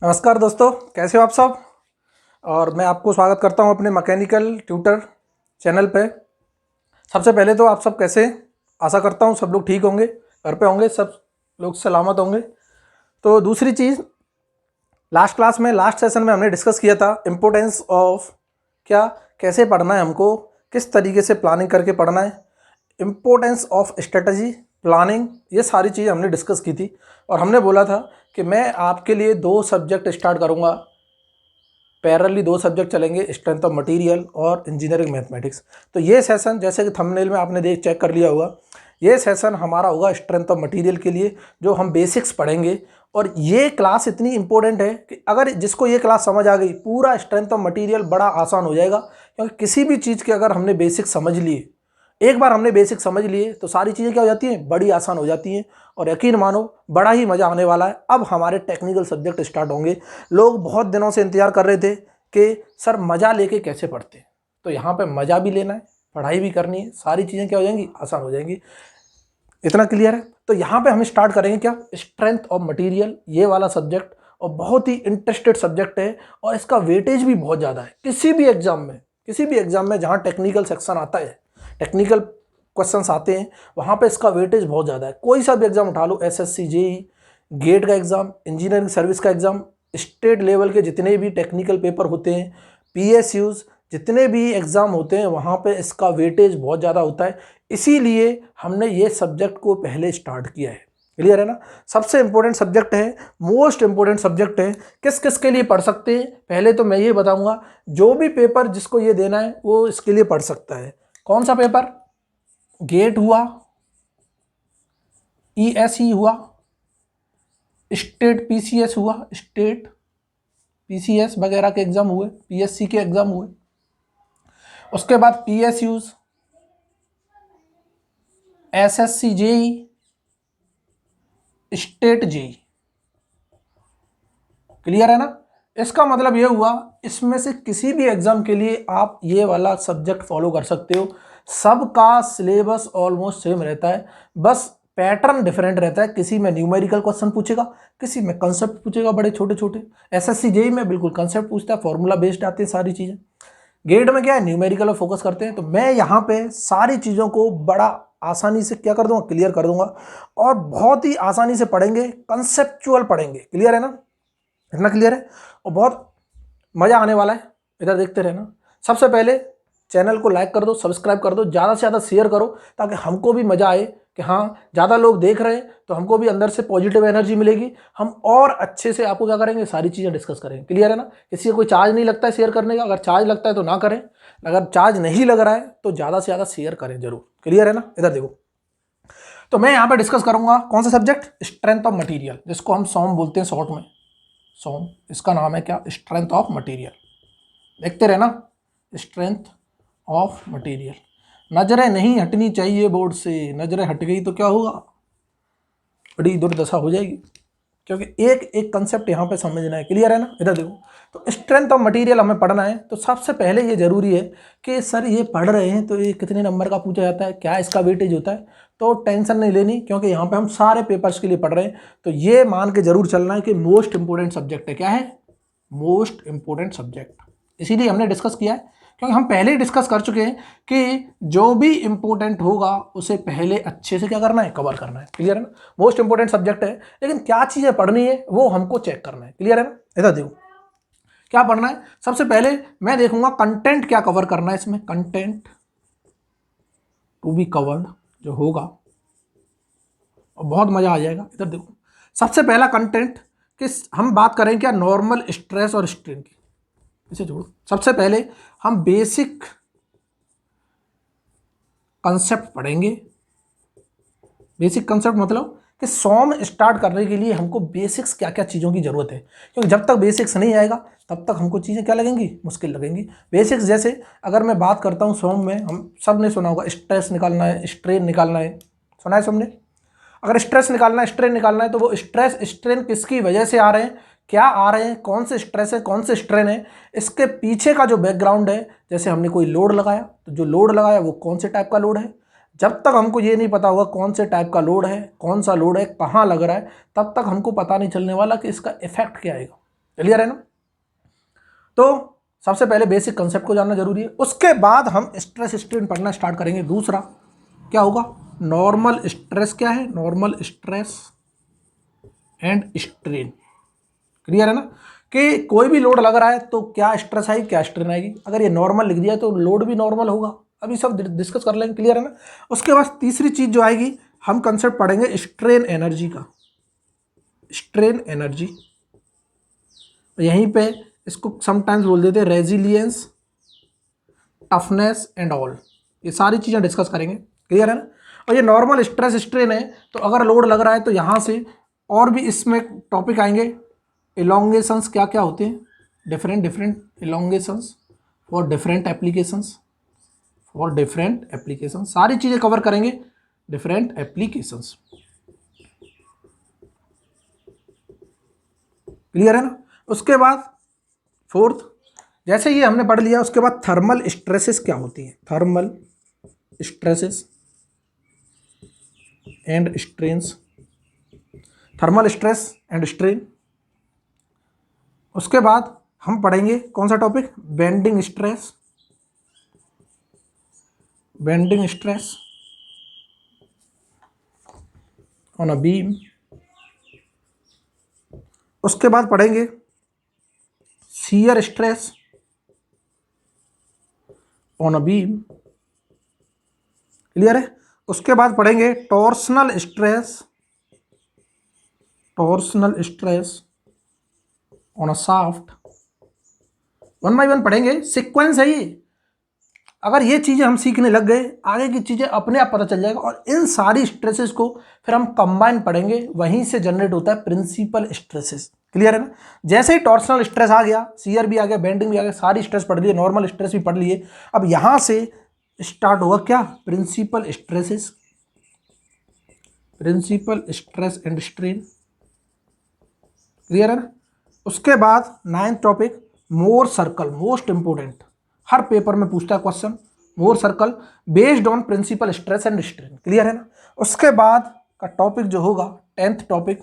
नमस्कार दोस्तों, कैसे हो आप सब। और मैं आपको स्वागत करता हूं अपने मैकेनिकल ट्यूटर चैनल पे। सबसे पहले तो आप सब कैसे, आशा करता हूं सब लोग ठीक होंगे, घर पे होंगे, सब लोग सलामत होंगे। तो दूसरी चीज़, लास्ट सेशन में हमने डिस्कस किया था इम्पोर्टेंस ऑफ क्या, कैसे पढ़ना है हमको, किस तरीके से प्लानिंग करके पढ़ना है, इम्पोर्टेंस ऑफ स्ट्रेटजी, प्लानिंग, ये सारी चीज़ हमने डिस्कस की थी। और हमने बोला था कि मैं आपके लिए 2 सब्जेक्ट स्टार्ट करूँगा, पैरेलली 2 सब्जेक्ट चलेंगे, स्ट्रेंथ ऑफ मटेरियल और इंजीनियरिंग मैथमेटिक्स। तो ये सेशन, जैसे कि थंबनेल में आपने चेक कर लिया होगा, ये सेशन हमारा होगा स्ट्रेंथ ऑफ मटेरियल के लिए, जो हम बेसिक्स पढ़ेंगे। और ये क्लास इतनी इंपॉर्टेंट है कि अगर जिसको ये क्लास समझ आ गई, पूरा स्ट्रेंथ ऑफ मटेरियल बड़ा आसान हो जाएगा। क्योंकि किसी भी चीज़ के अगर हमने बेसिक समझ लिए, एक बार हमने बेसिक समझ लिए, तो सारी चीज़ें क्या हो जाती हैं, बड़ी आसान हो जाती हैं। और यकीन मानो, बड़ा ही मज़ा आने वाला है। अब हमारे टेक्निकल सब्जेक्ट स्टार्ट होंगे। लोग बहुत दिनों से इंतजार कर रहे थे कि सर मज़ा लेके कैसे पढ़ते हैं। तो यहाँ पे मज़ा भी लेना है, पढ़ाई भी करनी है, सारी चीज़ें क्या हो जाएंगी, आसान हो जाएंगी। इतना क्लियर है। तो यहाँ पे हम स्टार्ट करेंगे क्या, स्ट्रेंथ ऑफ मटेरियल, ये वाला सब्जेक्ट। और बहुत ही इंटरेस्टेड सब्जेक्ट है और इसका वेटेज भी बहुत ज़्यादा है। किसी भी एग्जाम में जहाँ टेक्निकल सेक्शन आता है, टेक्निकल क्वेश्चंस आते हैं, वहाँ पे इसका वेटेज बहुत ज़्यादा है। कोई सा भी एग्जाम उठा लो, एसएससी, जेई, गेट का एग्ज़ाम, इंजीनियरिंग सर्विस का एग्ज़ाम, स्टेट लेवल के जितने भी टेक्निकल पेपर होते हैं, पीएसयूज़, जितने भी एग्ज़ाम होते हैं, वहाँ पे इसका वेटेज बहुत ज़्यादा होता है। इसीलिए हमने ये सब्जेक्ट को पहले स्टार्ट किया है। क्लियर है ना। सबसे इंपॉर्टेंट सब्जेक्ट है, मोस्ट इंपॉर्टेंट सब्जेक्ट है। किस किस के लिए पढ़ सकते हैं, पहले तो मैं ये बताऊंगा। जो भी पेपर जिसको ये देना है वो इसके लिए पढ़ सकता है। कौन सा पेपर, गेट हुआ, ईएसई हुआ, स्टेट पीसीएस हुआ, स्टेट पीसीएस वगैरह के एग्जाम हुए, पीएससी के एग्जाम हुए, उसके बाद PSUs, SSC JE, state JE. Clear है ना। इसका मतलब ये हुआ, इसमें से किसी भी एग्जाम के लिए आप ये वाला सब्जेक्ट फॉलो कर सकते हो। सबका सिलेबस ऑलमोस्ट सेम रहता है, बस पैटर्न डिफरेंट रहता है। किसी में न्यूमेरिकल क्वेश्चन पूछेगा, किसी में कंसेप्ट पूछेगा बड़े छोटे छोटे। एसएससी जेई में बिल्कुल कंसेप्ट पूछता है, फॉर्मूला बेस्ड आते हैं सारी चीज़ें। गेट में क्या है, न्यूमेरिकल और फोकस करते हैं। तो मैं यहाँ पे सारी चीज़ों को बड़ा आसानी से क्या कर दूंगा, क्लियर कर दूंगा। और बहुत ही आसानी से पढ़ेंगे, कंसेप्चुअल पढ़ेंगे। क्लियर है ना, इतना क्लियर है। और बहुत मज़ा आने वाला है, इधर देखते रहना। सबसे पहले चैनल को लाइक कर दो, सब्सक्राइब कर दो, ज़्यादा से ज़्यादा शेयर करो, ताकि हमको भी मज़ा आए कि हाँ ज़्यादा लोग देख रहे हैं, तो हमको भी अंदर से पॉजिटिव एनर्जी मिलेगी। हम और अच्छे से आपको क्या करेंगे, सारी चीज़ें डिस्कस करेंगे। क्लियर है ना। किसी का कोई चार्ज नहीं लगता है शेयर करने का, अगर चार्ज लगता है तो ना करें, अगर चार्ज नहीं लग रहा है तो ज़्यादा से ज़्यादा शेयर करें जरूर। क्लियर है ना। इधर देखो, तो मैं यहाँ पर डिस्कस करूँगा कौन सा सब्जेक्ट, स्ट्रेंथ ऑफ मटीरियल, जिसको हम सॉम बोलते हैं शॉर्ट में। सॉम, इसका नाम है क्या, स्ट्रेंथ ऑफ मटेरियल। देखते रहना, स्ट्रेंथ ऑफ मटेरियल। नजरें नहीं हटनी चाहिए बोर्ड से, नजरें हट गई तो क्या होगा, बड़ी दुर्दशा हो जाएगी। क्योंकि एक एक कंसेप्ट यहाँ पे समझना है। क्लियर है ना। इधर देखो, तो स्ट्रेंथ ऑफ मटेरियल हमें पढ़ना है। तो सबसे पहले ये जरूरी है कि सर ये पढ़ रहे हैं तो ये कितने नंबर का पूछा जाता है, क्या इसका वेटेज होता है। तो टेंशन नहीं लेनी, क्योंकि यहाँ पे हम सारे पेपर्स के लिए पढ़ रहे हैं। तो ये मान के जरूर चलना है कि मोस्ट इंपोर्टेंट सब्जेक्ट है। क्या है, मोस्ट इंपोर्टेंट सब्जेक्ट। इसीलिए हमने डिस्कस किया है, क्योंकि हम पहले ही डिस्कस कर चुके हैं कि जो भी इंपॉर्टेंट होगा उसे पहले अच्छे से क्या करना है, कवर करना है। क्लियर है ना। मोस्ट इंपॉर्टेंट सब्जेक्ट है, लेकिन क्या चीजें पढ़नी है वो हमको चेक करना है। क्लियर है ना। इधर देखो क्या पढ़ना है। सबसे पहले मैं देखूंगा कंटेंट क्या कवर करना है इसमें, कंटेंट टू बी कवर्ड जो होगा, और बहुत मजा आ जाएगा। इधर देखो, सबसे पहला कंटेंट कि हम बात करें क्या, नॉर्मल स्ट्रेस और स्ट्रेन की, इसे छोड़ो। सबसे पहले हम बेसिक कंसेप्ट पढ़ेंगे। बेसिक कंसेप्ट मतलब कि सॉम स्टार्ट करने के लिए हमको बेसिक्स क्या क्या चीज़ों की ज़रूरत है। क्योंकि जब तक बेसिक्स नहीं आएगा तब तक हमको चीज़ें क्या लगेंगी, मुश्किल लगेंगी। बेसिक्स जैसे अगर मैं बात करता हूँ सॉम में, हम सब ने सुना होगा स्ट्रेस निकालना है, स्ट्रेन निकालना है, सुना है सबने। अगर स्ट्रेस निकालना है, स्ट्रेन निकालना है, तो वो स्ट्रेस स्ट्रेन किसकी वजह से आ रहे हैं, क्या आ रहे हैं, कौन से स्ट्रेस है, कौन से स्ट्रेन है, इसके पीछे का जो बैकग्राउंड है। जैसे हमने कोई लोड लगाया, तो जो लोड लगाया वो कौन से टाइप का लोड है। जब तक हमको ये नहीं पता होगा कौन से टाइप का लोड है, कौन सा लोड है, कहाँ लग रहा है, तब तक हमको पता नहीं चलने वाला कि इसका इफेक्ट क्या आएगा। क्लियर है ना। तो सबसे पहले बेसिक कंसेप्ट को जानना जरूरी है, उसके बाद हम स्ट्रेस स्ट्रेन पढ़ना स्टार्ट करेंगे। दूसरा क्या होगा, नॉर्मल स्ट्रेस क्या है, normal stress and strain. Clear है ना, कि कोई भी लोड लग रहा है तो क्या स्ट्रेस आएगी क्या स्ट्रेन आएगी, अगर ये नॉर्मल लिख दिया तो लोड भी नॉर्मल होगा, अभी सब डिस्कस कर लेंगे। क्लियर है ना। उसके बाद तीसरी चीज जो आएगी, हम कंसेप्ट पढ़ेंगे स्ट्रेन एनर्जी का, स्ट्रेन एनर्जी। यहीं पे इसको समटाइम्स बोल देते हैं रेजिलियंस, टफनेस एंड ऑल, ये सारी चीज़ें डिस्कस करेंगे। क्लियर है ना। और ये नॉर्मल स्ट्रेस स्ट्रेन है, तो अगर लोड लग रहा है तो यहाँ से और भी इसमें टॉपिक आएंगे। इलोंगेशंस क्या क्या होते हैं, different different elongations for different applications, for different application, सारी चीज़ें कवर करेंगे, डिफरेंट एप्लीकेशंस। क्लियर है ना। उसके बाद फोर्थ, जैसे ये हमने पढ़ लिया, उसके बाद थर्मल स्ट्रेसेस क्या होती हैं, thermal stresses and strains, thermal stress and strain. उसके बाद हम पढ़ेंगे कौन सा topic, bending stress, bending stress on a beam. उसके बाद पढ़ेंगे shear stress on a beam. Clear है। उसके बाद पढ़ेंगे torsional stress, torsional stress on a shaft. One by one पढ़ेंगे, सीक्वेंस है ये, अगर ये चीज़ें हम सीखने लग गए आगे की चीज़ें अपने आप पता चल जाएगा। और इन सारी स्ट्रेसेस को फिर हम कंबाइन पढ़ेंगे, वहीं से जनरेट होता है प्रिंसिपल स्ट्रेसेस। क्लियर है ना। जैसे ही टॉर्सनल स्ट्रेस आ गया, शियर भी आ गया, बेंडिंग भी आ गया, सारी स्ट्रेस पढ़ लिए, नॉर्मल स्ट्रेस भी पढ़ लिए। अब यहां से स्टार्ट होगा क्या, principal stresses, principal stress and strain. Clear है ना। उसके बाद 9th topic Mohr circle, most important, हर पेपर में पूछता है question, Mohr circle based on principal stress and strain. Clear है ना। उसके बाद का टॉपिक जो होगा 10th टॉपिक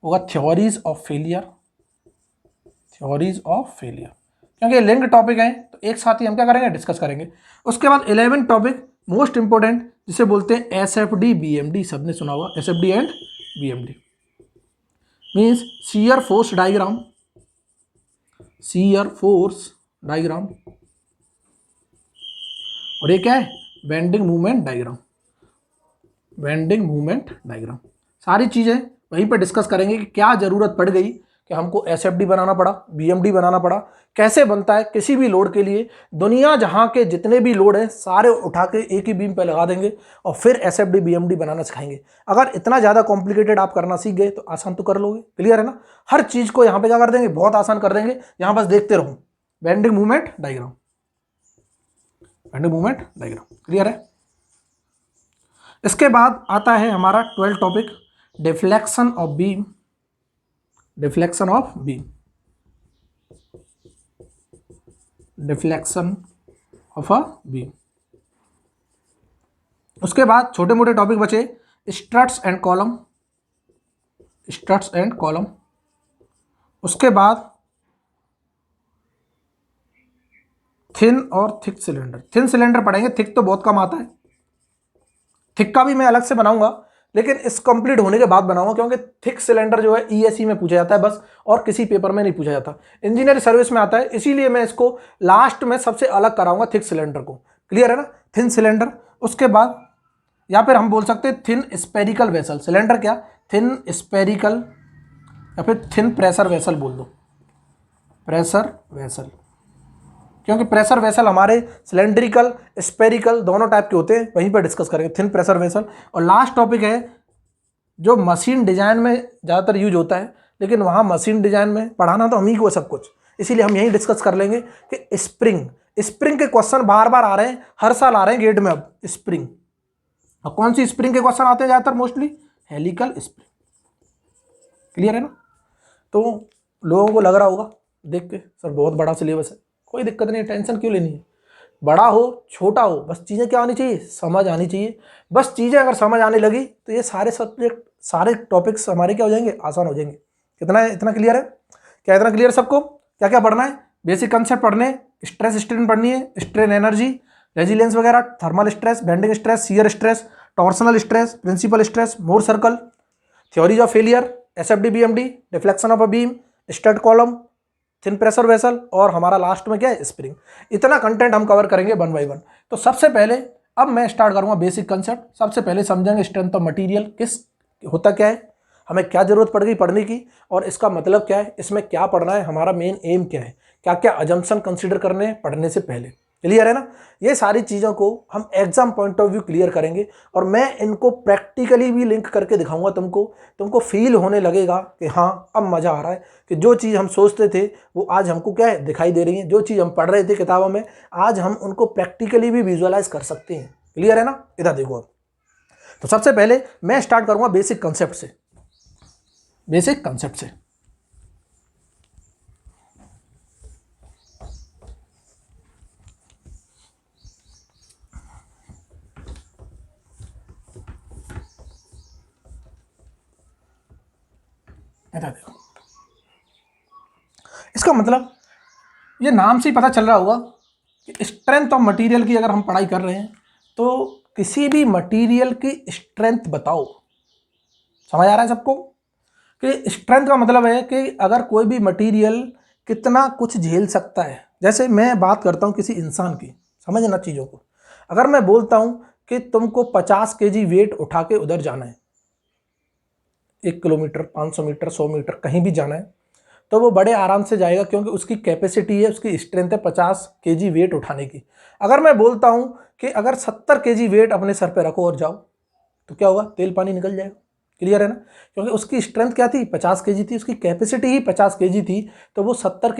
होगा theories of failure, theories of failure, क्योंकि लिंक टॉपिक है तो एक साथ ही हम क्या करेंगे, डिस्कस करेंगे। उसके बाद 11th टॉपिक मोस्ट इंपोर्टेंट, जिसे बोलते हैं एसएफडी बीएमडी, सबने सुना होगा SFD and BMD, means shear force diagram, shear force diagram, और ये क्या है, bending movement diagram, bending movement diagram. सारी चीजें वहीं पर डिस्कस करेंगे कि क्या जरूरत पड़ गई कि हमको एसएफडी बनाना पड़ा, बीएमडी बनाना पड़ा, कैसे बनता है किसी भी लोड के लिए। दुनिया जहां के जितने भी लोड हैं सारे उठा के एक ही बीम पे लगा देंगे और फिर एसएफडी बीएमडी बनाना सिखाएंगे। अगर इतना ज़्यादा कॉम्प्लिकेटेड आप करना सीख गए तो आसान तो कर लोगे। क्लियर है ना। हर चीज़ को यहाँ पे क्या कर देंगे, बहुत आसान कर देंगे, यहाँ बस देखते रहो, bending movement diagram, bending movement diagram. Clear है। इसके बाद आता है हमारा 12th topic deflection of beam, deflection of beam, deflection of a beam. उसके बाद छोटे मोटे टॉपिक बचे struts and column, struts and column. उसके बाद थिन और थिक सिलेंडर, थिन सिलेंडर पढ़ेंगे, थिक तो बहुत कम आता है, थिक का भी मैं अलग से बनाऊंगा, लेकिन इस कंप्लीट होने के बाद बनाऊंगा, क्योंकि थिक सिलेंडर जो है ईएससी में पूछा जाता है बस, और किसी पेपर में नहीं पूछा जाता, इंजीनियरिंग सर्विस में आता है, इसीलिए मैं इसको लास्ट में सबसे अलग कराऊंगा थिक सिलेंडर को। क्लियर है ना। Thin cylinder. उसके बाद या फिर हम बोल सकते हैं थिन स्पेरिकल वेसल, सिलेंडर क्या, थिन स्पेरिकल, या फिर थिन प्रेशर वेसल बोल दो, प्रेशर वेसल, क्योंकि प्रेशर वेसल हमारे सिलेंड्रिकल स्पेरिकल दोनों टाइप के होते हैं, वहीं पर डिस्कस करेंगे थिन प्रेशर वेसल। और लास्ट टॉपिक है जो मशीन डिजाइन में ज़्यादातर यूज होता है, लेकिन वहाँ मशीन डिजाइन में पढ़ाना तो हम ही को सब कुछ, इसीलिए हम यही डिस्कस कर लेंगे कि स्प्रिंग, स्प्रिंग के क्वेश्चन बार बार आ रहे हैं, हर साल आ रहे हैं गेट में। अब स्प्रिंग, और कौन सी स्प्रिंग के क्वेश्चन आते हैं ज़्यादातर, मोस्टली हेलिकल स्प्रिंग। क्लियर है ना। तो लोगों को लग रहा होगा देख के सर बहुत बड़ा सिलेबस है, कोई दिक्कत नहीं, टेंशन क्यों लेनी है, बड़ा हो छोटा हो, बस चीज़ें क्या आनी चाहिए, समझ आनी चाहिए। बस चीज़ें अगर समझ आने लगी तो ये सारे सब्जेक्ट, सारे टॉपिक्स हमारे क्या हो जाएंगे, आसान हो जाएंगे। कितना है, इतना क्लियर है। क्या इतना क्लियर सबको? क्या क्या पढ़ना है? बेसिक कंसेप्ट पढ़ने, स्ट्रेस स्ट्रेन पढ़नी है, स्ट्रेन एनर्जी, रेजिलियंस वगैरह, thermal stress, bending stress, shear stress, torsional stress, principal stress, Mohr circle, theories of failure, SFD BMD, deflection of a beam, strut column, thin pressure vessel, और हमारा last में क्या है? Spring. इतना content हम cover करेंगे 1 bye 1। तो सबसे पहले अब मैं स्टार्ट करूंगा बेसिक कंसेप्ट। सबसे पहले समझेंगे स्ट्रेंथ ऑफ मटेरियल किस होता क्या है, हमें क्या जरूरत पड़ गई पढ़ने की, और इसका मतलब क्या है, इसमें क्या पढ़ना है, हमारा मेन एम क्या है, क्या क्या अजम्पशन कंसीडर करने हैं पढ़ने से पहले। क्लियर है ना? ये सारी चीज़ों को हम exam point of view clear करेंगे, और मैं इनको प्रैक्टिकली भी लिंक करके दिखाऊंगा तुमको फील होने लगेगा कि हाँ अब मज़ा आ रहा है, कि जो चीज़ हम सोचते थे वो आज हमको क्या है दिखाई दे रही है, जो चीज़ हम पढ़ रहे थे किताबों में आज हम उनको प्रैक्टिकली भी विजुअलाइज कर सकते हैं। क्लियर है ना? इधर देखो अब। तो सबसे पहले मैं स्टार्ट करूंगा बेसिक कंसेप्ट से। बेसिक कंसेप्ट से इधर देखो, इसका मतलब ये नाम से ही पता चल रहा होगा कि स्ट्रेंथ ऑफ मटेरियल की अगर हम पढ़ाई कर रहे हैं तो किसी भी मटेरियल की स्ट्रेंथ बताओ। समझ आ रहा है सबको? कि स्ट्रेंथ का मतलब है कि अगर कोई भी मटेरियल कितना कुछ झेल सकता है। जैसे मैं बात करता हूँ किसी इंसान की, समझना चीज़ों को। अगर मैं बोलता हूँ कि तुमको 50 kg वेट उठा के उधर जाना है, 1 किलोमीटर, 500 मीटर, 100 मीटर कहीं भी जाना है, तो वो बड़े आराम से जाएगा, क्योंकि उसकी कैपेसिटी है, उसकी स्ट्रेंथ है 50 kg वेट उठाने की। अगर मैं बोलता हूँ कि अगर 70 kg वेट अपने सर पे रखो और जाओ, तो क्या होगा? तेल पानी निकल जाएगा। क्लियर है ना? क्योंकि उसकी स्ट्रेंथ क्या थी? 50 kg थी, उसकी कैपेसिटी ही 50 kg थी, तो वो 70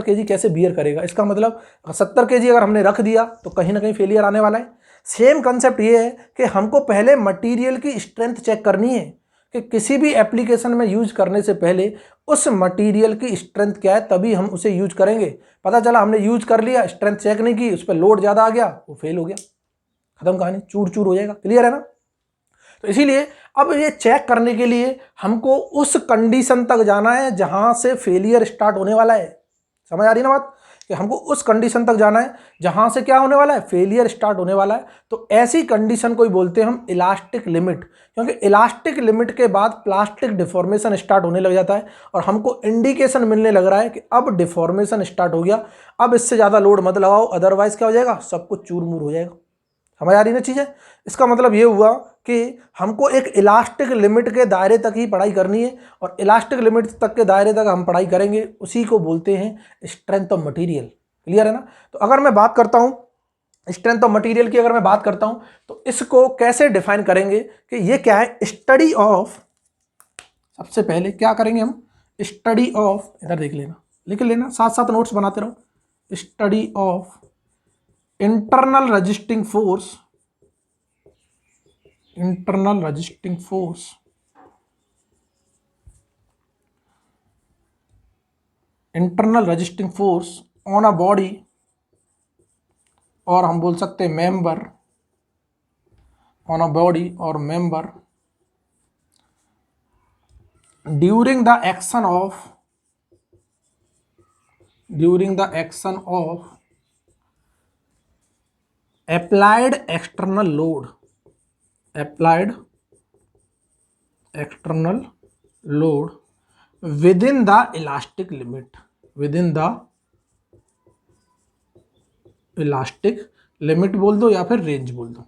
kg कैसे बियर करेगा? इसका मतलब 70 kg अगर हमने रख दिया तो कहीं ना कहीं फेलियर आने वाला है। सेम कंसेप्ट ये है कि हमको पहले मटेरियल की स्ट्रेंथ चेक करनी है, कि किसी भी एप्लीकेशन में यूज करने से पहले उस मटेरियल की स्ट्रेंथ क्या है, तभी हम उसे यूज करेंगे। पता चला हमने यूज कर लिया, स्ट्रेंथ चेक नहीं की, उस पर लोड ज़्यादा आ गया, वो फेल हो गया, खत्म कहानी, चूर चूर हो जाएगा। क्लियर है ना? तो इसीलिए अब ये चेक करने के लिए हमको उस कंडीशन तक जाना है जहां से फेलियर स्टार्ट होने वाला है। समझ आ रही ना बात? कि हमको उस कंडीशन तक जाना है जहां से क्या होने वाला है? फेलियर स्टार्ट होने वाला है। तो ऐसी कंडीशन को ही बोलते हैं हम इलास्टिक लिमिट, क्योंकि इलास्टिक लिमिट के बाद प्लास्टिक डिफॉर्मेशन स्टार्ट होने लग जाता है, और हमको इंडिकेशन मिलने लग रहा है कि अब डिफॉर्मेशन स्टार्ट हो गया, अब इससे ज़्यादा लोड मत लगाओ, अदरवाइज क्या हो जाएगा? सब कुछ चूर मूर हो जाएगा। समझ आ रही ना चीज़ें? इसका मतलब ये हुआ कि हमको एक इलास्टिक लिमिट के दायरे तक ही पढ़ाई करनी है, और इलास्टिक लिमिट तक के दायरे तक हम पढ़ाई करेंगे, उसी को बोलते हैं स्ट्रेंथ ऑफ मटेरियल। क्लियर है ना? तो अगर मैं बात करता हूँ स्ट्रेंथ ऑफ मटेरियल की, अगर मैं बात करता हूँ तो इसको कैसे डिफाइन करेंगे कि ये क्या है? स्टडी ऑफ, सबसे पहले क्या करेंगे हम? स्टडी ऑफ, इधर देख लेना, लिख लेना, साथ साथ नोट्स बनाते रहो। Study of internal resisting force, internal resisting force on a body, और हम बोल सकते हैं मेंबर, ऑन अ बॉडी और member during the action of applied external load within the elastic limit, बोल दो या फिर रेंज बोल दो।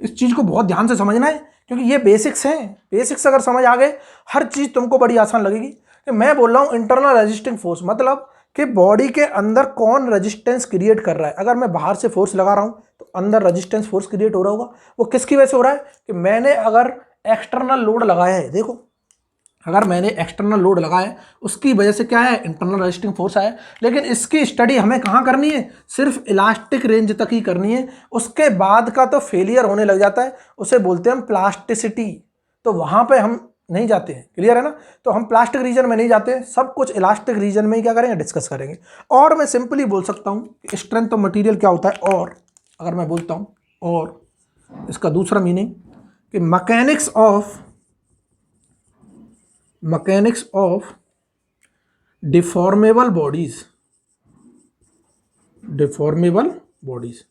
इस चीज को बहुत ध्यान से समझना है, क्योंकि ये बेसिक्स हैं। बेसिक्स अगर समझ आ गए, हर चीज तुमको बड़ी आसान लगेगी। कि मैं बोल रहा हूं इंटरनल रेजिस्टिंग फोर्स, मतलब कि बॉडी के अंदर कौन रेजिस्टेंस क्रिएट कर रहा है। अगर मैं बाहर से फोर्स लगा रहा हूं तो अंदर रेजिस्टेंस फोर्स क्रिएट हो रहा होगा। वो किसकी वजह से हो रहा है? कि मैंने अगर एक्सटर्नल लोड लगाया है, देखो अगर मैंने एक्सटर्नल लोड लगाया उसकी वजह से क्या है? इंटरनल रेजिस्टिंग फोर्स आया। लेकिन इसकी स्टडी हमें कहाँ करनी है? सिर्फ इलास्टिक रेंज तक ही करनी है। उसके बाद का तो फेलियर होने लग जाता है, उसे बोलते हैं हम प्लास्टिसिटी। तो वहाँ पे हम नहीं जाते हैं। क्लियर है ना? तो हम प्लास्टिक रीजन में नहीं जाते, सब कुछ इलास्टिक रीजन में ही क्या करेंगे? डिस्कस करेंगे। और मैं सिंपली बोल सकता हूँ कि स्ट्रेंथ ऑफ मटीरियल क्या होता है। और अगर मैं बोलता हूँ, और इसका दूसरा मीनिंग कि mechanics of mechanics of deformable bodies, deformable bodies.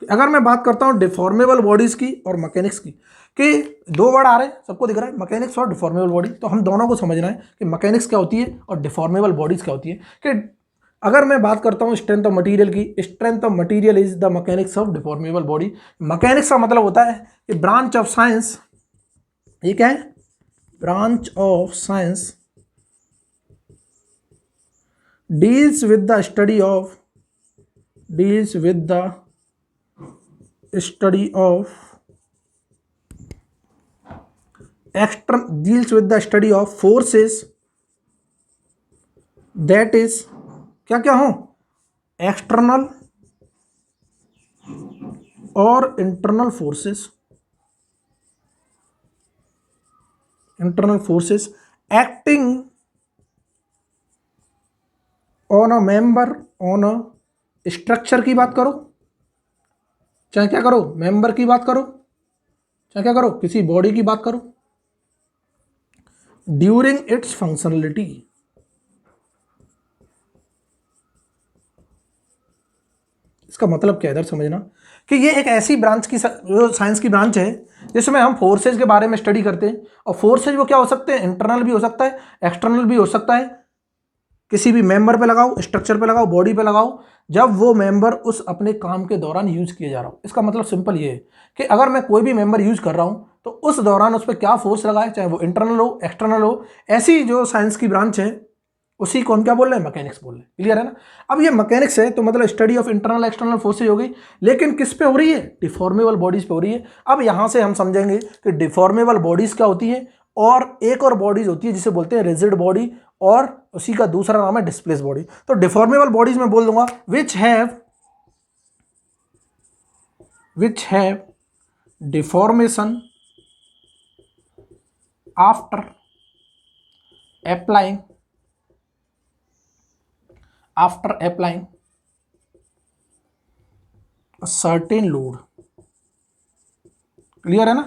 अगर मैं बात करता हूं डिफॉर्मेबल बॉडीज की और मैकेनिक्स की, कि दो वर्ड आ रहे हैं, सबको दिख रहा है मैकेनिक्स और डिफॉर्मेबल बॉडी, तो हम दोनों को समझना है कि मैकेनिक्स क्या होती है और डिफॉर्मेबल बॉडीज क्या होती है। कि अगर मैं बात करता हूं स्ट्रेंथ ऑफ मटेरियल की, strength of material is the mechanics of deformable body. Mechanics का मतलब होता है कि ब्रांच ऑफ साइंस, ये क्या है, branch of science deals with the study of, deals with the study of deals with the study of forces that is क्या क्या हो, एक्सटर्नल और internal forces, internal forces acting on a member, on a structure की बात करो, चाहे क्या करो, मेंबर की बात करो, चाहे क्या करो, किसी बॉडी की बात करो, ड्यूरिंग इट्स फंक्शनलिटी। इसका मतलब क्या है, इधर समझना कि ये एक ऐसी ब्रांच की, जो साइंस की ब्रांच है जिसमें हम फोर्सेज के बारे में स्टडी करते हैं। और फोर्सेज वो क्या हो सकते हैं, इंटरनल भी हो सकता है, एक्सटर्नल भी हो सकता है। किसी भी मेंबर पे लगाओ, स्ट्रक्चर पे लगाओ, बॉडी पे लगाओ, जब वो मेंबर उस अपने काम के दौरान यूज किया जा रहा हो। इसका मतलब सिंपल ये है कि अगर मैं कोई भी मेंबर यूज कर रहा हूं तो उस दौरान उस पर क्या फोर्स लगाए, चाहे वो इंटरनल हो एक्सटर्नल हो, ऐसी जो साइंस की ब्रांच है उसी को हम क्या बोल रहे हैं, मैकेनिक्स बोल रहे हैं। क्लियर है ना। अब ये मैकेनिक्स है तो मतलब study of internal external forces हो गई, लेकिन किस पे हो रही है, डिफॉर्मेबल बॉडीज पे हो रही है। अब यहां से हम समझेंगे कि डिफॉर्मेबल बॉडीज क्या होती है, और एक और बॉडीज होती है जिसे बोलते हैं रिजिड बॉडी, और उसी का दूसरा नाम है डिस्प्लेस बॉडी। तो डिफॉर्मेबल बॉडीज में बोल दूंगा which have deformation after applying a certain load। Clear है ना,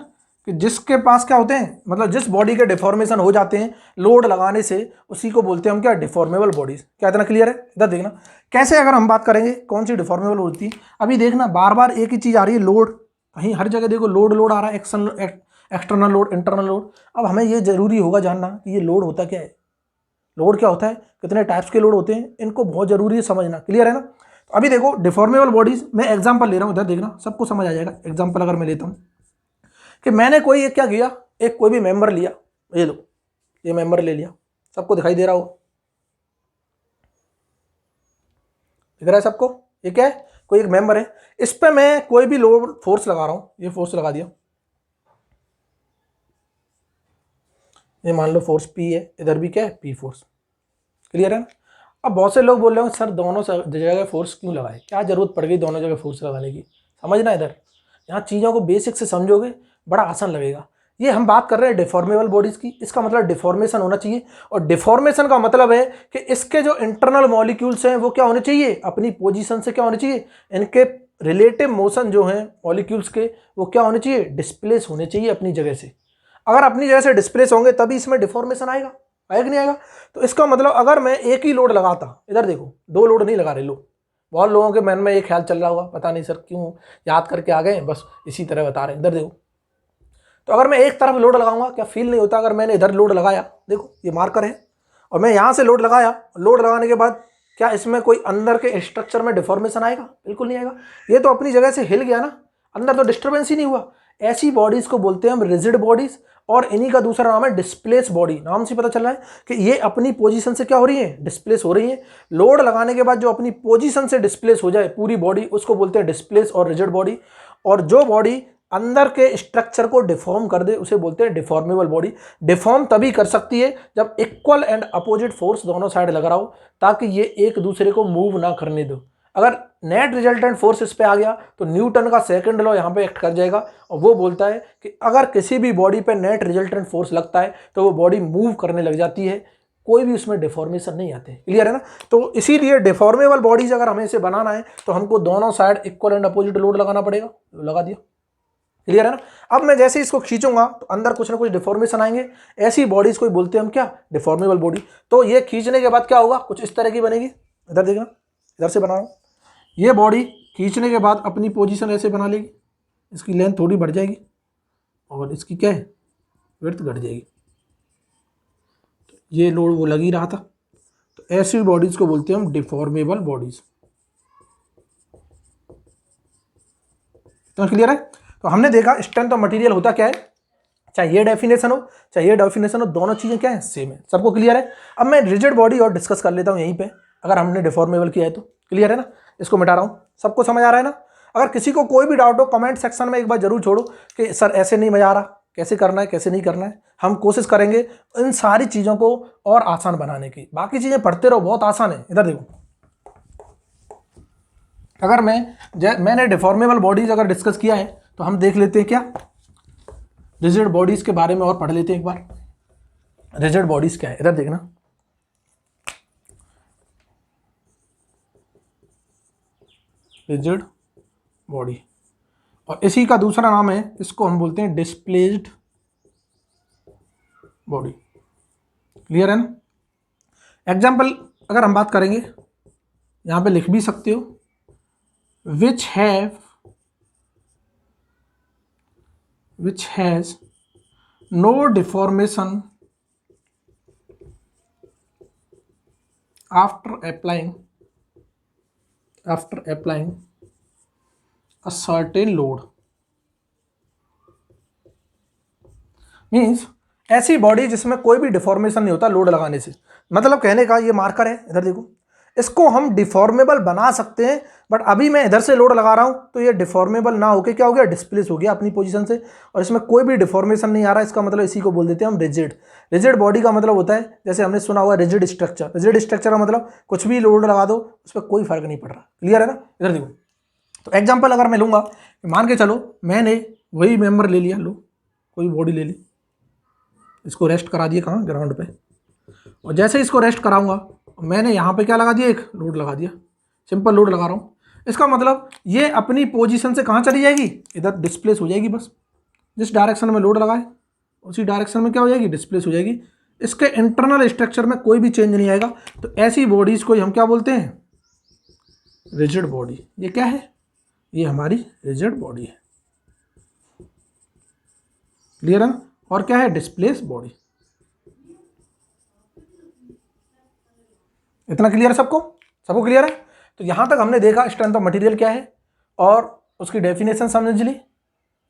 कि जिसके पास क्या होते हैं, मतलब जिस बॉडी के डिफॉर्मेशन हो जाते हैं लोड लगाने से, उसी को बोलते हैं हम क्या, डिफॉर्मेबल बॉडीज। क्या इतना क्लियर है, इधर देखना कैसे। अगर हम बात करेंगे कौन सी डिफॉर्मेबल होती है, अभी देखना बार बार एक ही चीज आ रही है, लोड, कहीं हर जगह देखो लोड आ रहा है, एक्सटर्नल लोड, इंटरनल लोड। अब हमें ये जरूरी होगा जानना कि ये लोड होता क्या है, लोड क्या होता है, कितने टाइप्स के लोड होते हैं, इनको बहुत जरूरी है समझना। क्लियर है ना। तो अभी देखो डिफॉर्मेबल बॉडीज, मैं एग्जांपल ले रहा हूं, इधर देखना सबको समझ आ जाएगा। एग्जांपल अगर मैं लेता हूं कि मैंने कोई एक क्या किया, एक कोई भी मेंबर लिया, ये लो ये मेंबर ले लिया, सबको दिखाई दे रहा हो, दिख रहा है सबको, ये क्या है, कोई एक मेंबर है, इस पे मैं कोई भी लोड फोर्स लगा रहा हूं, ये फोर्स लगा दिया, ये मान लो फोर्स पी है, इधर भी क्या है, पी फोर्स। क्लियर है ना। अब बहुत से लोग बोल रहे हो सर दोनों जगह फोर्स क्यों लगाए, क्या जरूरत पड़ गई दोनों जगह फोर्स लगाने की। समझना इधर, यहाँ चीज़ों को बेसिक से समझोगे बड़ा आसान लगेगा। ये हम बात कर रहे हैं डिफॉर्मेबल बॉडीज की, इसका मतलब डिफॉर्मेशन होना चाहिए, और डिफॉर्मेशन का मतलब है कि इसके जो इंटरनल मॉलिक्यूल्स हैं वो क्या होने चाहिए, अपनी पोजीशन से क्या होने चाहिए, इनके रिलेटिव मोशन जो हैं मॉलिक्यूल्स के, वो क्या होने चाहिए, डिस्प्लेस होने चाहिए अपनी जगह से। अगर अपनी जगह से डिस्प्लेस होंगे तभी इसमें डिफॉर्मेशन आएगा, आएगा कि नहीं आएगा। तो इसका मतलब अगर मैं एक ही लोड लगाता, इधर देखो दो लोड नहीं लगा रहे लोग, बहुत लोगों के मन में एक ख्याल चल रहा होगा, पता नहीं सर क्यों याद करके आ गए, बस इसी तरह बता रहे हैं। इधर देखो, तो अगर मैं एक तरफ लोड लगाऊंगा क्या फील नहीं होता, अगर मैंने इधर लोड लगाया, देखो ये मार्कर है, और मैं यहाँ से लोड लगाया, लोड लगाने के बाद क्या इसमें कोई अंदर के स्ट्रक्चर में डिफॉर्मेशन आएगा, बिल्कुल नहीं आएगा। ये तो अपनी जगह से हिल गया ना, अंदर तो डिस्टर्बेंस ही नहीं हुआ। ऐसी बॉडीज को बोलते हैं हम रिजिड बॉडीज, और इन्हीं का दूसरा नाम है डिस्प्लेस बॉडी। नाम से पता चल रहा है कि ये अपनी पोजीशन से क्या हो रही है, डिस्प्लेस हो रही है। लोड लगाने के बाद जो अपनी पोजीशन से डिस्प्लेस हो जाए पूरी बॉडी, उसको बोलते हैं डिस्प्लेस और रिजिड बॉडी। और जो बॉडी अंदर के स्ट्रक्चर को डिफॉर्म कर दे उसे बोलते हैं डिफॉर्मेबल बॉडी। डिफॉर्म तभी कर सकती है जब इक्वल एंड अपोजिट फोर्स दोनों साइड लग रहा हो, ताकि ये एक दूसरे को मूव ना करने दो। अगर नेट रिजल्टेंट फोर्स इस पे आ गया तो न्यूटन का सेकंड लॉ यहाँ पे एक्ट कर जाएगा, और वो बोलता है कि अगर किसी भी बॉडी पे नेट रिजल्टेंट फोर्स लगता है तो वो बॉडी मूव करने लग जाती है, कोई भी उसमें डिफॉर्मेशन नहीं आते। क्लियर है ना। तो इसीलिए डिफॉर्मेबल बॉडीज अगर हमें इसे बनाना है तो हमको दोनों side equal and opposite load लगाना पड़ेगा, लगा दिया। क्लियर है ना। अब मैं जैसे इसको खींचूंगा तो अंदर कुछ ना कुछ डिफॉर्मेशन आएंगे, ऐसी बॉडीज को बोलते हैं हम क्या, डिफॉर्मेबल बॉडी। तो ये खींचने के बाद क्या होगा, कुछ इस तरह की बनेगी, इधर देखना, इधर से बना रहा हूं, ये बॉडी खींचने के बाद अपनी पोजीशन ऐसे बना लेगी, इसकी लेंथ थोड़ी बढ़ जाएगी और इसकी क्या है, विड्थ घट जाएगी। तो ये लोड वो लग ही रहा था, तो ऐसी बॉडीज को बोलते हैं हम डिफॉर्मेबल बॉडीज। तो क्लियर है। तो हमने देखा स्ट्रेंथ ऑफ मटेरियल होता क्या है, चाहे ये डेफिनेशन हो चाहे ये डेफिनेशन हो, दोनों चीजें क्या है, सेम है। सबको क्लियर है। अब मैं रिजिड बॉडी और डिस्कस कर लेता हूं यहीं पे, अगर हमने डिफॉर्मेबल किया है तो। क्लियर है ना, इसको मिटा रहा हूं, सबको समझ आ रहा है ना। अगर किसी को कोई भी डाउट हो कमेंट सेक्शन में एक बार जरूर छोड़ो कि सर ऐसे नहीं मजा आ रहा, कैसे करना है कैसे नहीं करना है। हम कोशिश करेंगे इन सारी चीजों को और आसान बनाने की। बाकी चीजें पढ़ते रहो, बहुत आसान है। इधर देखो, अगर मैंने डिफॉर्मेबल बॉडीज अगर डिस्कस किया है तो हम देख लेते हैं क्या, रिजिड बॉडीज के बारे में और पढ़ लेते हैं एक बार। रिजिड बॉडीज क्या है, इधर देखना, रिजिड बॉडी, और इसी का दूसरा नाम है, इसको हम बोलते हैं डिस्प्लेस्ड बॉडी। क्लियर है ना। एग्जाम्पल अगर हम बात करेंगे, यहां पे लिख भी सकते हो, which has no deformation after applying a certain load। Means ऐसी बॉडी जिसमें कोई भी डिफॉर्मेशन नहीं होता लोड लगाने से। मतलब कहने का ये मार्कर है, इधर देखो, इसको हम डिफॉर्मेबल बना सकते हैं, बट अभी मैं इधर से लोड लगा रहा हूं तो ये डिफॉर्मेबल ना होके क्या हो गया, डिस्प्लेस हो गया अपनी पोजीशन से, और इसमें कोई भी डिफॉर्मेशन नहीं आ रहा। इसका मतलब इसी को बोल देते हैं हम रिजिड। रिजिड बॉडी का मतलब होता है, जैसे हमने सुना हुआ रिजिड स्ट्रक्चर। रिजिड स्ट्रक्चर का मतलब कुछ भी लोड लगा दो उस पर कोई फर्क नहीं पड़ रहा। क्लियर है ना। इधर देखो, तो एग्जाम्पल अगर मैं लूंगा, मान के चलो मैंने वही मेंबर ले लिया, लो कोई बॉडी ले ली, इसको रेस्ट करा दिया कहाँ, ग्राउंड पे, और जैसे इसको रेस्ट कराऊंगा मैंने यहाँ पे क्या लगा दिया, एक लोड लगा दिया, सिंपल लोड लगा रहा हूँ। इसका मतलब ये अपनी पोजीशन से कहाँ चली जाएगी, इधर डिस्प्लेस हो जाएगी। बस जिस डायरेक्शन में लोड लगाए उसी डायरेक्शन में क्या हो जाएगी, डिस्प्लेस हो जाएगी। इसके इंटरनल स्ट्रक्चर में कोई भी चेंज नहीं आएगा। तो ऐसी बॉडीज को हम क्या बोलते हैं, रिजिड बॉडी। ये क्या है, ये हमारी रिजिड बॉडी है। क्लियर है ना। और क्या है, डिस्प्लेस बॉडी। इतना क्लियर है सबको क्लियर है। तो यहां तक हमने देखा स्ट्रेंथ ऑफ मटेरियल क्या है और उसकी डेफिनेशन समझ ली,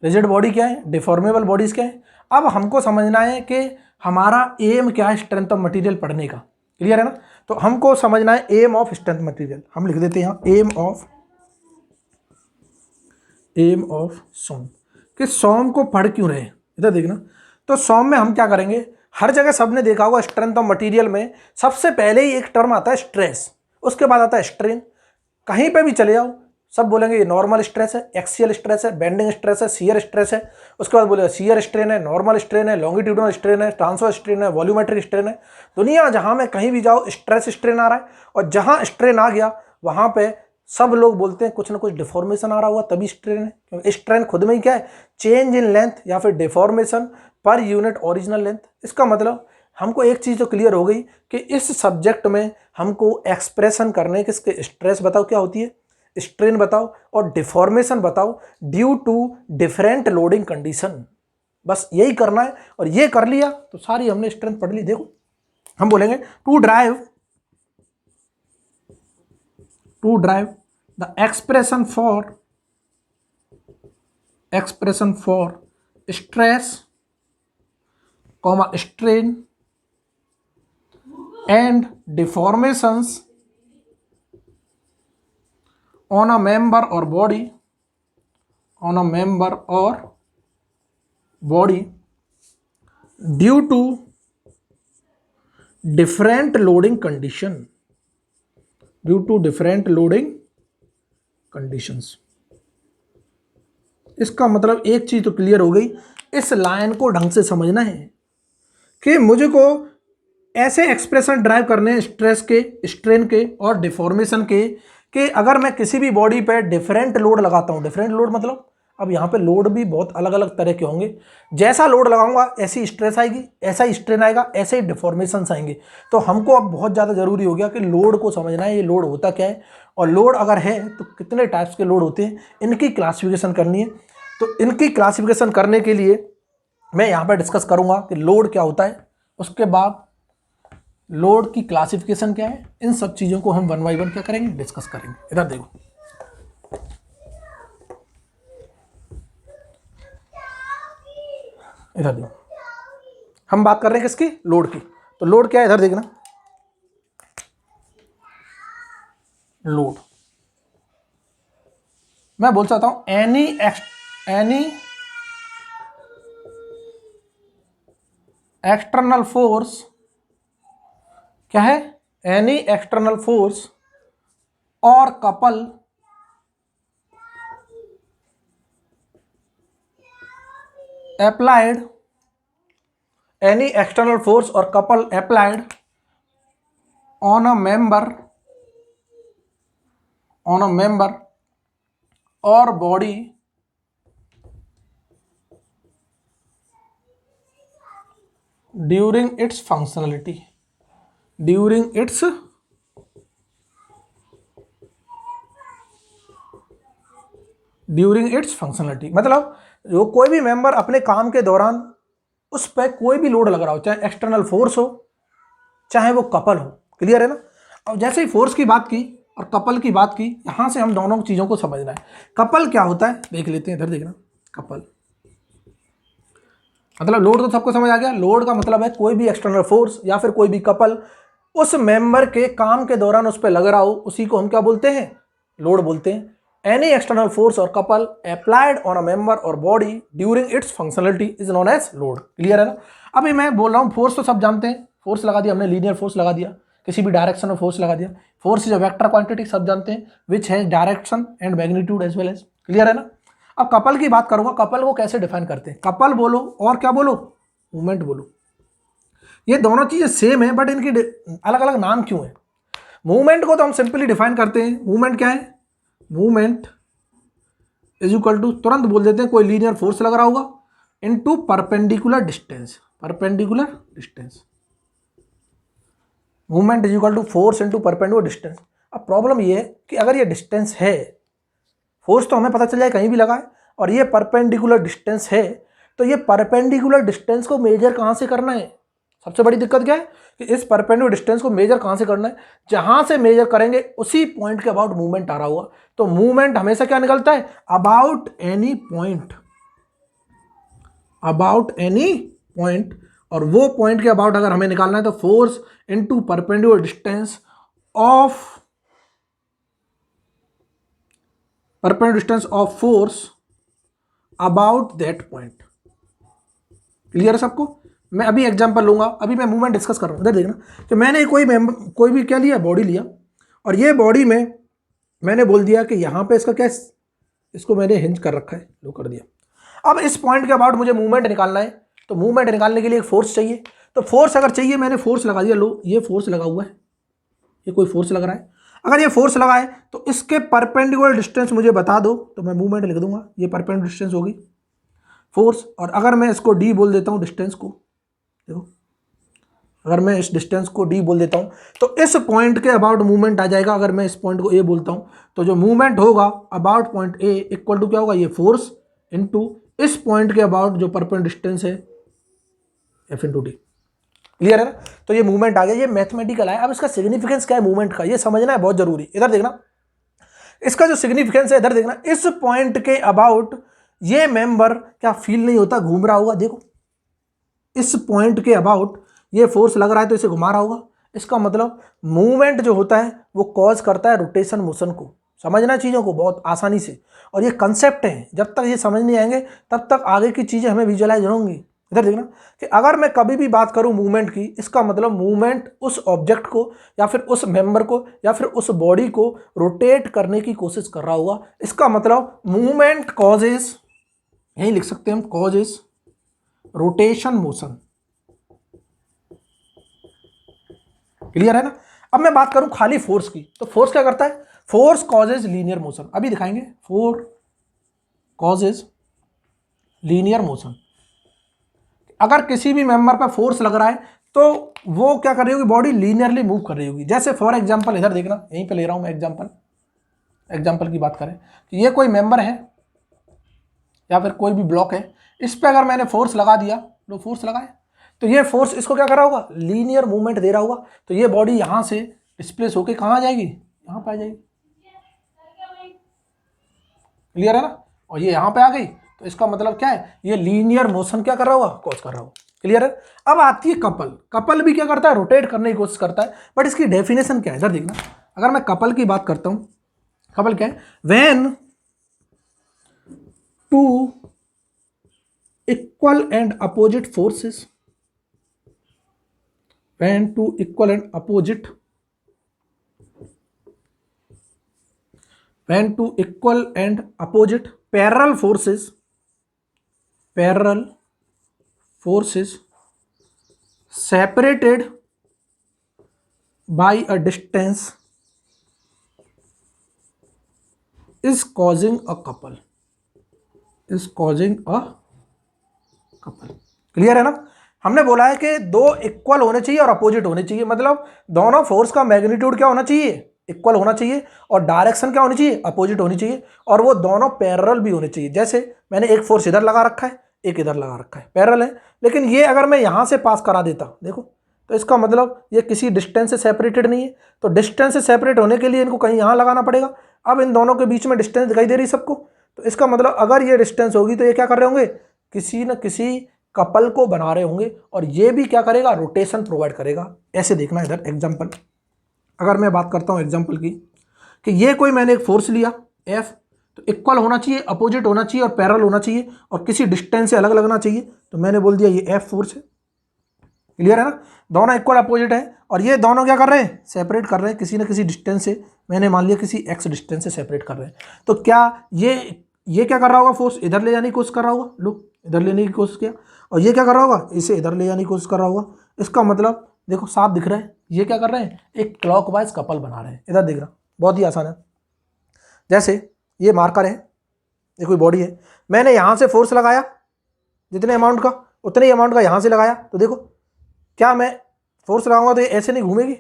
रिजिड बॉडी क्या है, डिफॉर्मेबल बॉडीज क्या है। अब हमको समझना है कि हमारा एम क्या है स्ट्रेंथ ऑफ मटेरियल पढ़ने का। क्लियर है ना। तो हमको समझना है एम ऑफ स्ट्रेंथ मटेरियल। हम लिख देते हैं यहां एम ऑफ सॉम, कि सॉम को पढ़ क्यों रहे। इधर देखना, तो सॉम में हम क्या करेंगे, हर जगह सबने देखा होगा स्ट्रेंथ ऑफ मटेरियल में सबसे पहले ही एक टर्म आता है स्ट्रेस, उसके बाद आता है स्ट्रेन। कहीं पे भी चले जाओ सब बोलेंगे ये नॉर्मल स्ट्रेस है, एक्सियल स्ट्रेस है, बेंडिंग स्ट्रेस है, शियर स्ट्रेस है। उसके बाद बोलेगा शियर स्ट्रेन है, नॉर्मल स्ट्रेन है, लॉन्गिट्यूडनल स्ट्रेन है, ट्रांसवर्स स्ट्रेन है, वॉल्यूमेट्रिक स्ट्रेन है। दुनिया जहां में कहीं भी जाओ स्ट्रेस स्ट्रेन आ रहा है, और जहां स्ट्रेन आ गया वहां पे सब लोग बोलते हैं कुछ ना कुछ डिफॉर्मेशन आ रहा हुआ तभी स्ट्रेन है। क्योंकि स्ट्रेन खुद में ही क्या है, चेंज इन लेंथ या फिर deformation per unit original length. इसका मतलब हमको एक चीज तो क्लियर हो गई कि इस सब्जेक्ट में हमको एक्सप्रेशन करने के इसके स्ट्रेस बताओ क्या होती है, स्ट्रेन बताओ, और डिफॉर्मेशन बताओ due to different loading condition. बस यही करना है, और ये कर लिया तो सारी हमने स्ट्रेंथ पढ़ ली। देखो हम बोलेंगे to derive the expression for stress, strain and deformations on a member or body due to different loading conditions। इसका मतलब एक चीज तो क्लियर हो गई, इस लाइन को ढंग से समझना है कि मुझे को ऐसे एक्सप्रेशन ड्राइव करने हैं स्ट्रेस के, स्ट्रेन के और डिफॉर्मेशन के, कि अगर मैं किसी भी बॉडी पे डिफरेंट लोड लगाता हूं, डिफरेंट लोड मतलब अब यहाँ पे लोड भी बहुत अलग अलग तरह के होंगे, जैसा लोड लगाऊंगा ऐसी स्ट्रेस आएगी, ऐसा ही स्ट्रेन आएगा, ऐसे ही डिफॉर्मेशंस आएंगे। तो हमको अब बहुत ज़्यादा ज़रूरी हो गया कि लोड को समझना है, ये लोड होता क्या है, और लोड अगर है तो कितने टाइप्स के लोड होते हैं, इनकी क्लासिफिकेशन करनी है। तो इनकी क्लासिफिकेशन करने के लिए मैं यहाँ पर डिस्कस करूँगा कि लोड क्या होता है, उसके बाद लोड की क्लासिफिकेशन क्या है, इन सब चीज़ों को हम वन बाई वन क्या करेंगे, डिस्कस करेंगे। इधर देखो, इधर देखो, हम बात कर रहे हैं किसकी, लोड की। तो लोड क्या है, इधर देखना, लोड मैं बोल सकता हूं एनी एक्सटर्नल फोर्स, क्या है, एनी एक्सटर्नल फोर्स और couple applied, any external force or couple applied on a member or body during its functionality, मतलब जो कोई भी मेंबर अपने काम के दौरान उस पर कोई भी लोड लग रहा हो, चाहे एक्सटर्नल फोर्स हो चाहे वो कपल हो, क्लियर है ना। अब जैसे ही फोर्स की बात की और कपल की बात की, यहां से हम दोनों चीजों को समझना है। कपल क्या होता है देख लेते हैं, इधर देखना, कपल मतलब लोड तो सबको समझ आ गया। लोड का मतलब है कोई भी एक्सटर्नल फोर्स या फिर कोई भी कपल उस मेंबर के काम के दौरान उस पर लग रहा हो, उसी को हम क्या बोलते हैं, लोड बोलते हैं। एनी एक्सटर्नल फोर्स और couple applied on a member और body during its functionality is known as load, clear है ना। अभी मैं बोल रहा हूं फोर्स तो सब जानते हैं, फोर्स लगा दिया हमने, लीनियर फोर्स लगा दिया, किसी भी डायरेक्शन में फोर्स लगा दिया। Force is a vector quantity, सब जानते हैं, which has direction and magnitude as well as, clear है ना। अब कपल की बात करूंगा, कपल को कैसे डिफाइन करते हैं, कपल बोलो और क्या बोलो, मूवमेंट बोलो। ये दोनों चीजें सेम है बट इनकी अलग अलग नाम क्यों है। मूवमेंट को तो हम सिंपली डिफाइन करते हैं, मूवमेंट क्या है, मूवमेंट इज इक्वल टू, तुरंत बोल देते हैं, कोई लीनियर फोर्स लग रहा होगा into perpendicular distance, movement is equal to force into perpendicular distance. अब प्रॉब्लम ये है कि अगर ये डिस्टेंस है, फोर्स तो हमें पता चल जाए कहीं भी लगा है, और ये परपेंडिकुलर डिस्टेंस है, तो ये परपेंडिकुलर डिस्टेंस को मेजर कहां से करना है। सबसे बड़ी दिक्कत क्या है कि इस परपेंडिकुलर डिस्टेंस को मेजर कहां से करना है, जहां से मेजर करेंगे उसी पॉइंट के अबाउट मूवमेंट आ रहा हुआ। तो मूवमेंट हमेशा क्या निकलता है, अबाउट एनी पॉइंट, और वो पॉइंट के अबाउट अगर हमें निकालना है तो force into perpendicular distance of force about that point, clear है सबको। मैं अभी एग्जांपल लूंगा, अभी मैं मूवमेंट डिस्कस कर रहा हूं, इधर देखना कि मैंने कोई भी क्या लिया, बॉडी लिया, और ये बॉडी में मैंने बोल दिया कि यहां पे इसका क्या, इसको मैंने हिंज कर रखा है, लो कर दिया। अब इस पॉइंट के अबाउट मुझे मूवमेंट निकालना है, तो मूवमेंट निकालने के लिए एक फोर्स चाहिए। तो फोर्स अगर चाहिए, मैंने फोर्स लगा दिया, लो ये फोर्स लगा हुआ है, ये कोई फोर्स लग रहा है। अगर ये फोर्स लगा है तो इसके परपेंडिकुलर डिस्टेंस मुझे बता दो, तो मैं मूवमेंट लिख दूंगा, ये परपेंडिकुलर डिस्टेंस होगी फोर्स। और अगर मैं इसको डी बोल देता हूं, डिस्टेंस को देखो, अगर मैं इस डिस्टेंस को डी बोल देता हूं तो इस पॉइंट के अबाउट मूवमेंट आ जाएगा। अगर मैं इस पॉइंट को ए बोलता हूं तो जो मूवमेंट होगा about point A equal to क्या होगा, ये फोर्स इनटू इस पॉइंट के अबाउट जो परपेंडिकुलर डिस्टेंस है, एफ इनटू डी, क्लियर है ना। तो ये मूवमेंट आ गया, ये मैथमेटिकल है। अब इसका सिग्निफिकेंस क्या है मूवमेंट का, ये समझना है, बहुत जरूरी। इधर देखना, इसका जो सिग्निफिकेंस है, इधर देखना, इस पॉइंट के अबाउट ये मेंबर क्या फील नहीं होता, घूम रहा होगा, देखो इस पॉइंट के अबाउट ये फोर्स लग रहा है तो इसे घुमा रहा होगा। इसका मतलब मूवमेंट जो होता है वो कॉज करता है रोटेशन मोशन को। समझना चीज़ों को बहुत आसानी से, और ये कंसेप्ट हैं, जब तक ये समझ नहीं आएंगे तब तक आगे की चीज़ें हमें विजुअलाइज होंगी। इधर देखना कि अगर मैं कभी भी बात करूं मूवमेंट की, इसका मतलब मूवमेंट उस ऑब्जेक्ट को या फिर उस मेंबर को या फिर उस बॉडी को रोटेट करने की कोशिश कर रहा होगा। इसका मतलब मूवमेंट कॉजेस, यही लिख सकते हैं हम, कॉजेस रोटेशन मोशन, क्लियर है ना। अब मैं बात करूं खाली फोर्स की, तो फोर्स क्या करता है, फोर्स कॉजेज लीनियर मोशन। अभी दिखाएंगे, कॉजेज लीनियर मोशन। अगर किसी भी मेंबर पर फोर्स लग रहा है तो वो क्या कर रही होगी, बॉडी लीनियरली मूव कर रही होगी। जैसे फॉर एग्जांपल इधर देखना, यहीं पे ले रहा हूं मैं एग्जांपल की बात करें कि ये कोई मेंबर है या फिर कोई भी ब्लॉक है, इस पे अगर मैंने फोर्स लगा दिया, लो फोर्स लगाए, तो ये फोर्स इसको क्या कर रहा होगा, लीनियर मूवमेंट दे रहा होगा। तो ये बॉडी यहां से डिस्प्लेस होके कहां आ जाएगी, यहां पे आ जाएगी। क्लियर है ना? और ये यहां पे आ गई, तो इसका मतलब क्या है, ये लीनियर मोशन क्या कर रहा होगा, कॉज कर रहा होगा। क्लियर है? अब आती है कपल। कपल भी क्या करता है, रोटेट करने की कोशिश करता है, बट इसकी डेफिनेशन क्या है इधर देखना। अगर मैं कपल की बात करता हूं, कपल क्या है, when two equal and opposite forces, when two equal and opposite, when two equal and opposite parallel forces separated by a distance is causing a couple, clear है ना? हमने बोला है कि दो इक्वल होने चाहिए और अपोजिट होने चाहिए, मतलब दोनों फोर्स का मैग्नीट्यूड क्या होना चाहिए, इक्वल होना चाहिए, और डायरेक्शन क्या होनी चाहिए, अपोजिट होनी चाहिए, और वो दोनों पैरेलल भी होने चाहिए। जैसे मैंने एक फोर्स इधर लगा रखा है, एक इधर लगा रखा है, पैरेलल है, लेकिन ये अगर मैं यहां से पास करा देता, देखो, तो इसका मतलब ये किसी डिस्टेंस से सेपरेटेड नहीं है। तो डिस्टेंस से सेपरेट होने के लिए इनको कहीं यहां लगाना पड़ेगा। अब इन दोनों के बीच में डिस्टेंस दिखाई दे रही सबको, तो इसका मतलब अगर ये डिस्टेंस होगी तो ये क्या कर रहे होंगे, किसी न किसी कपल को बना रहे होंगे, और ये भी क्या करेगा, रोटेशन प्रोवाइड करेगा। ऐसे देखना इधर एग्जांपल, अगर मैं बात करता हूं एग्जांपल की, कि ये कोई मैंने एक फोर्स लिया F, तो इक्वल होना चाहिए, अपोजिट होना चाहिए और पैरेलल होना चाहिए, और किसी डिस्टेंस से अलग लगना चाहिए, तो मैंने बोल दिया ये F फोर्स है। क्लियर है ना? दोनों इक्वल अपोजिट है, और ये दोनों क्या कर रहे हैं, सेपरेट कर रहे हैं किसी न किसी डिस्टेंस से। मैंने मान लिया किसी x डिस्टेंस से सेपरेट कर रहे हैं, तो क्या ये क्या कर रहा होगा, फोर्स इधर ले जाने की कोशिश कर रहा होगा, लो इधर लेने की कोशिश किया, और ये क्या कर रहा होगा, इसे इधर ले जाने की कोशिश कर रहा होगा। इसका मतलब देखो साफ दिख रहा है, ये क्या कर रहे हैं, एक क्लॉकवाइज कपल बना रहे हैं। इधर देख रहा, बहुत ही आसान है। जैसे ये मार्कर है, ये कोई बॉडी है, मैंने यहां से फोर्स लगाया, जितने अमाउंट का उतने ही अमाउंट का यहां से लगाया, तो देखो क्या मैं फोर्स लगाऊंगा तो ये ऐसे नहीं घूमेगी,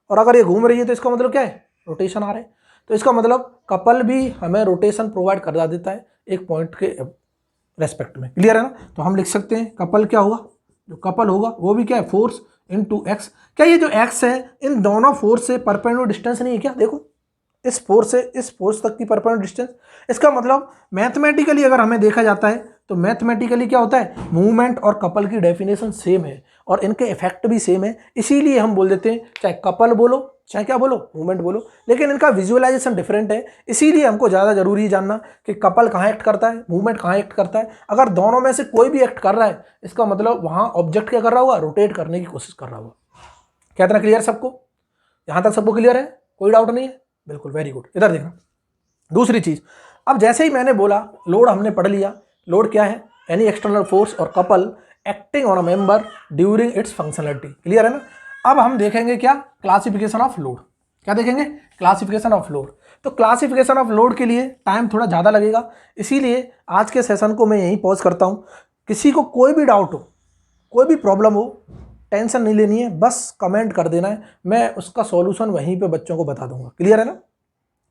और अगर ये घूम रही है तो इसका मतलब क्या है, रोटेशन आ रहा है। तो इसका मतलब कपल भी हमें रोटेशन प्रोवाइड करा देता है एक पॉइंट के रेस्पेक्ट में। क्लियर है ना? तो हम लिख सकते हैं कपल क्या होगा, जो कपल होगा वो भी क्या है, फोर्स इनटू एक्स। क्या ये जो एक्स है इन दोनों फोर्स से परपेंडिकुलर डिस्टेंस नहीं है क्या, देखो इस फोर्स से इस फोर्स तक की परपेंडिकुलर डिस्टेंस। इसका मतलब मैथमेटिकली अगर हमें देखा जाता है तो मैथमेटिकली क्या होता है, मूवमेंट और कपल की डेफिनेशन सेम है और इनके इफेक्ट भी सेम है, इसीलिए हम बोल देते हैं चाहे कपल बोलो चाहे क्या बोलो, मूवमेंट बोलो, लेकिन इनका विजुअलाइजेशन डिफरेंट है। इसीलिए हमको ज़्यादा जरूरी जानना कि कपल कहाँ एक्ट करता है, मूवमेंट कहाँ एक्ट करता है। अगर दोनों में से कोई भी एक्ट कर रहा है, इसका मतलब वहाँ ऑब्जेक्ट क्या कर रहा होगा, रोटेट करने की कोशिश कर रहा होगा। क्या इतना क्लियर सबको? यहाँ तक सबको क्लियर है, कोई डाउट नहीं है? बिल्कुल, वेरी गुड। इधर देखना दूसरी चीज़, अब जैसे ही मैंने बोला लोड हमने पढ़ लिया, लोड क्या है, एनी एक्सटर्नल फोर्स और couple acting on a member during its functionality. Clear है ना? अब हम देखेंगे क्या, क्लासिफिकेशन ऑफ लोड। क्या देखेंगे, क्लासिफिकेशन ऑफ लोड। तो क्लासिफिकेशन ऑफ लोड के लिए टाइम थोड़ा ज़्यादा लगेगा, इसीलिए आज के सेशन को मैं यहीं पॉज करता हूँ। किसी को कोई भी डाउट हो, कोई भी प्रॉब्लम हो, टेंशन नहीं लेनी है, बस कमेंट कर देना है, मैं उसका सॉल्यूशन वहीं पे बच्चों को बता दूंगा। क्लियर है ना?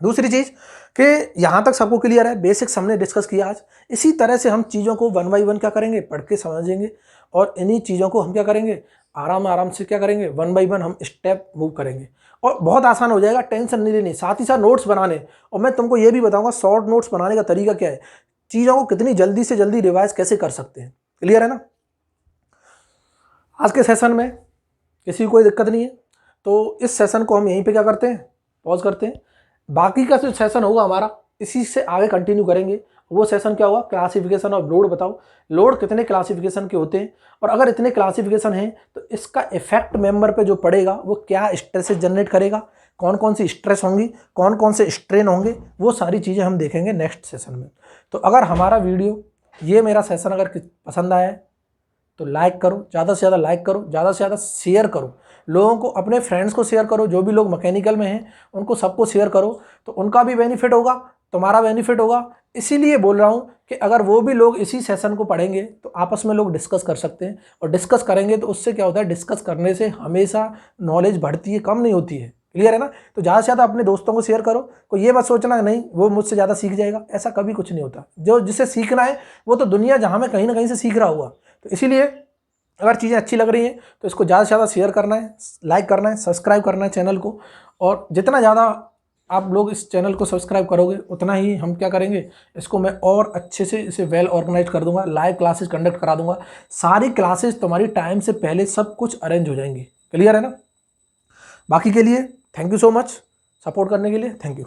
दूसरी चीज़ कि यहाँ तक सबको क्लियर है, बेसिक्स हमने डिस्कस किया आज। इसी तरह से हम चीज़ों को वन बाई वन क्या करेंगे, पढ़ के समझेंगे, और इन्हीं चीज़ों को हम क्या करेंगे, आराम से क्या करेंगे, वन बाई वन हम स्टेप मूव करेंगे, और बहुत आसान हो जाएगा, टेंशन नहीं लेनी। साथ ही साथ नोट्स बनाने, और मैं तुमको ये भी बताऊंगा शॉर्ट नोट्स बनाने का तरीका क्या है, चीज़ों को कितनी जल्दी से जल्दी रिवाइज कैसे कर सकते हैं। क्लियर है ना? आज के सेशन में किसी को कोई दिक्कत नहीं है, तो इस सेशन को हम यहीं पे क्या करते हैं, पॉज करते हैं। बाकी का जो सेशन होगा हमारा, इसी से आगे कंटिन्यू करेंगे। वो सेशन क्या होगा, क्लासिफिकेशन ऑफ लोड। बताओ लोड कितने क्लासिफिकेशन के होते हैं, और अगर इतने क्लासिफिकेशन हैं तो इसका इफेक्ट मेंबर पे जो पड़ेगा वो क्या स्ट्रेसेस जनरेट करेगा, कौन कौन सी स्ट्रेस होंगी, कौन कौन से स्ट्रेन होंगे, वो सारी चीज़ें हम देखेंगे नेक्स्ट सेशन में। तो अगर हमारा वीडियो, ये मेरा सेशन अगर पसंद आया है तो लाइक करो, ज़्यादा से ज़्यादा लाइक करो, ज़्यादा से ज़्यादा शेयर करो, लोगों को, अपने फ्रेंड्स को शेयर करो, जो भी लोग मैकेनिकल में हैं उनको सबको शेयर करो, तो उनका भी बेनिफिट होगा, तुम्हारा बेनिफिट होगा, इसीलिए बोल रहा हूँ कि अगर वो भी लोग इसी सेशन को पढ़ेंगे तो आपस में लोग डिस्कस कर सकते हैं, और डिस्कस करेंगे तो उससे क्या होता है, डिस्कस करने से हमेशा नॉलेज बढ़ती है, कम नहीं होती है। क्लियर है ना? तो ज़्यादा से ज़्यादा अपने दोस्तों को शेयर करो। कोई ये मत सोचना नहीं वो मुझसे ज़्यादा सीख जाएगा, ऐसा कभी कुछ नहीं होता। जो जिसे सीखना है वो तो दुनिया जहाँ में कहीं ना कहीं से सीख रहा हुआ। तो इसीलिए अगर चीज़ें अच्छी लग रही हैं तो इसको ज़्यादा से ज़्यादा शेयर करना है, लाइक करना है, सब्सक्राइब करना है चैनल को। और जितना ज़्यादा आप लोग इस चैनल को सब्सक्राइब करोगे उतना ही हम क्या करेंगे, इसको मैं और अच्छे से इसे वेल ऑर्गेनाइज कर दूंगा, लाइव क्लासेस कंडक्ट करा दूंगा। सारी क्लासेस तुम्हारी टाइम से पहले सब कुछ अरेंज हो जाएंगी। क्लियर है ना? बाकी के लिए thank you so much, support करने के लिए थैंक यू।